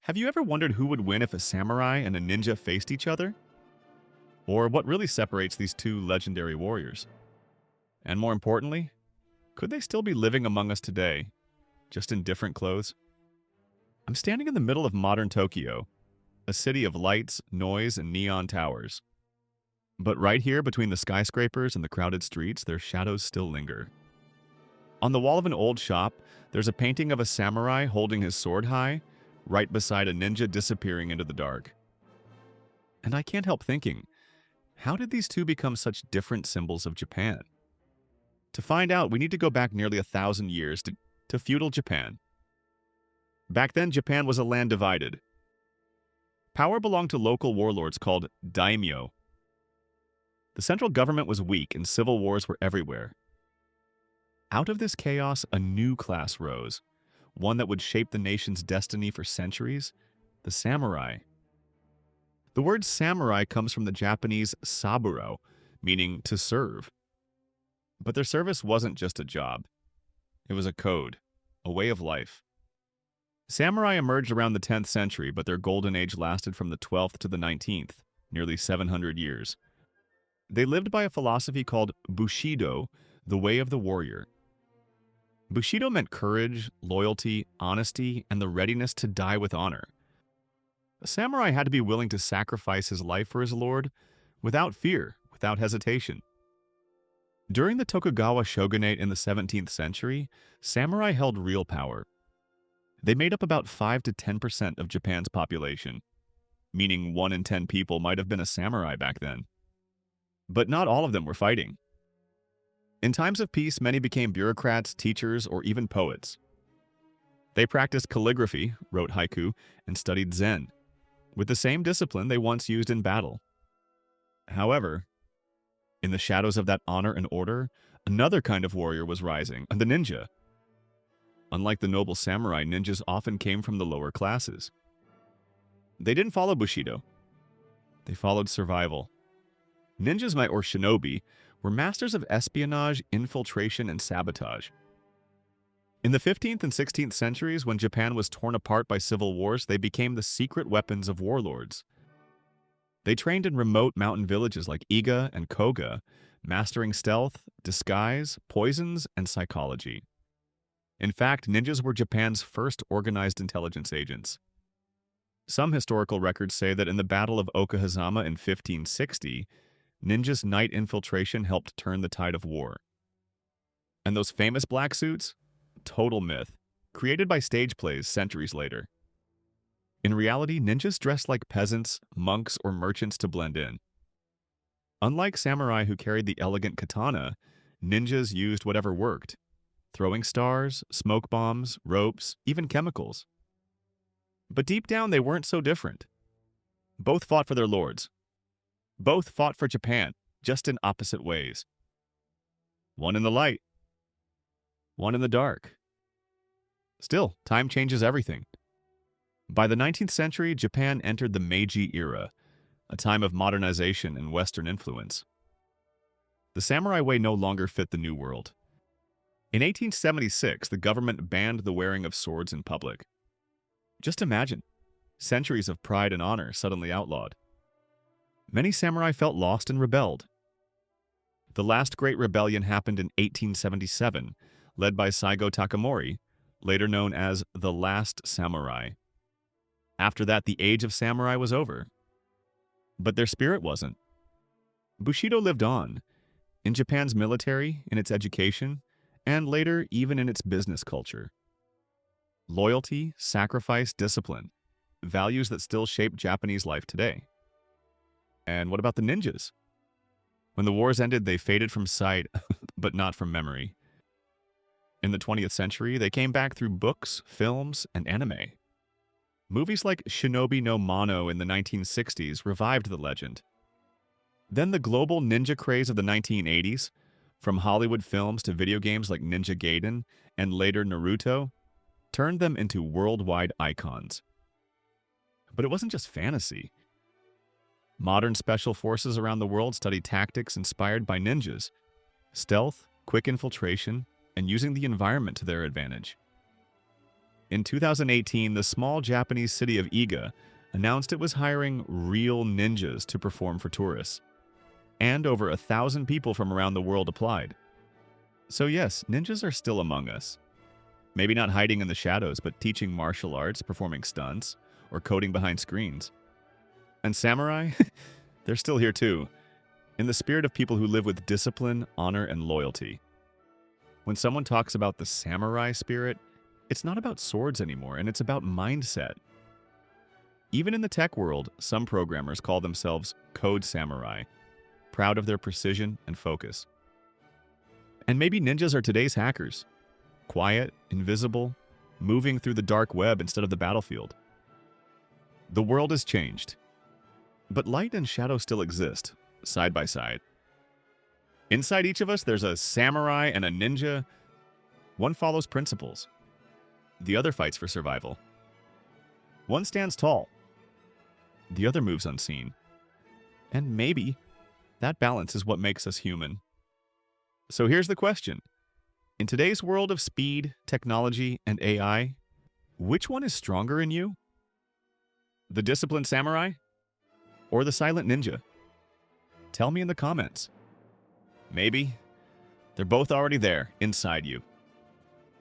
Have you ever wondered who would win if a samurai and a ninja faced each other? Or what really separates these two legendary warriors? And more importantly, could they still be living among us today, just in different clothes? I'm standing in the middle of modern Tokyo, a city of lights, noise, and neon towers. But right here, between the skyscrapers and the crowded streets, their shadows still linger. On the wall of an old shop, there's a painting of a samurai holding his sword high, right beside a ninja disappearing into the dark. And I can't help thinking, how did these two become such different symbols of Japan? To find out, we need to go back nearly 1,000 years to feudal Japan. Back then, Japan was a land divided. Power belonged to local warlords called daimyo. The central government was weak and civil wars were everywhere. Out of this chaos, a new class rose, one that would shape the nation's destiny for centuries: the samurai. The word samurai comes from the Japanese saburo, meaning to serve. But their service wasn't just a job. It was a code, a way of life. Samurai emerged around the 10th century, but their golden age lasted from the 12th to the 19th, nearly 700 years. They lived by a philosophy called Bushido, the way of the warrior. Bushido meant courage, loyalty, honesty, and the readiness to die with honor. A samurai had to be willing to sacrifice his life for his lord, without fear, without hesitation. During the Tokugawa shogunate in the 17th century, samurai held real power. They made up about 5 to 10% of Japan's population, meaning 1 in 10 people might have been a samurai back then. But not all of them were fighting. In times of peace, many became bureaucrats, teachers, or even poets. They practiced calligraphy, wrote haiku, and studied Zen, with the same discipline they once used in battle. However, in the shadows of that honor and order, another kind of warrior was rising, the ninja. Unlike the noble samurai, ninjas often came from the lower classes. They didn't follow Bushido. They followed survival. Ninjas, or shinobi, were masters of espionage, infiltration, and sabotage. In the 15th and 16th centuries, when Japan was torn apart by civil wars, they became the secret weapons of warlords. They trained in remote mountain villages like Iga and Koga, mastering stealth, disguise, poisons, and psychology. In fact, ninjas were Japan's first organized intelligence agents. Some historical records say that in the Battle of Okahazama in 1560, ninjas' night infiltration helped turn the tide of war. And those famous black suits? Total myth, created by stage plays centuries later. In reality, ninjas dressed like peasants, monks, or merchants to blend in. Unlike samurai who carried the elegant katana, ninjas used whatever worked: throwing stars, smoke bombs, ropes, even chemicals. But deep down, they weren't so different. Both fought for their lords. Both fought for Japan, just in opposite ways. One in the light, one in the dark. Still, time changes everything. By the 19th century, Japan entered the Meiji era, a time of modernization and Western influence. The samurai way no longer fit the New World. In 1876, the government banned the wearing of swords in public. Just imagine, centuries of pride and honor suddenly outlawed. Many samurai felt lost and rebelled. The last great rebellion happened in 1877, led by Saigo Takamori, later known as the Last Samurai. After that, the age of samurai was over. But their spirit wasn't. Bushido lived on, in Japan's military, in its education, and later even in its business culture. Loyalty, sacrifice, discipline, values that still shape Japanese life today. And what about the ninjas? When the wars ended, they faded from sight, but not from memory. In the 20th century, they came back through books, films, and anime. Movies like Shinobi no Mano in the 1960s revived the legend. Then the global ninja craze of the 1980s, from Hollywood films to video games like Ninja Gaiden and later Naruto, turned them into worldwide icons. But it wasn't just fantasy. Modern special forces around the world study tactics inspired by ninjas: stealth, quick infiltration, and using the environment to their advantage. In 2018, the small Japanese city of Iga announced it was hiring real ninjas to perform for tourists. And over 1,000 people from around the world applied. So yes, ninjas are still among us. Maybe not hiding in the shadows, but teaching martial arts, performing stunts, or coding behind screens. And samurai? They're still here too, in the spirit of people who live with discipline, honor, and loyalty. When someone talks about the samurai spirit, it's not about swords anymore, and it's about mindset. Even in the tech world, some programmers call themselves code samurai, proud of their precision and focus. And maybe ninjas are today's hackers. Quiet, invisible, moving through the dark web instead of the battlefield. The world has changed, but light and shadow still exist, side by side. Inside each of us, there's a samurai and a ninja. One follows principles. The other fights for survival. One stands tall. The other moves unseen. And maybe that balance is what makes us human. So here's the question. In today's world of speed, technology, and AI, which one is stronger in you? The disciplined samurai? Or the silent ninja? Tell me in the comments. Maybe they're both already there inside you.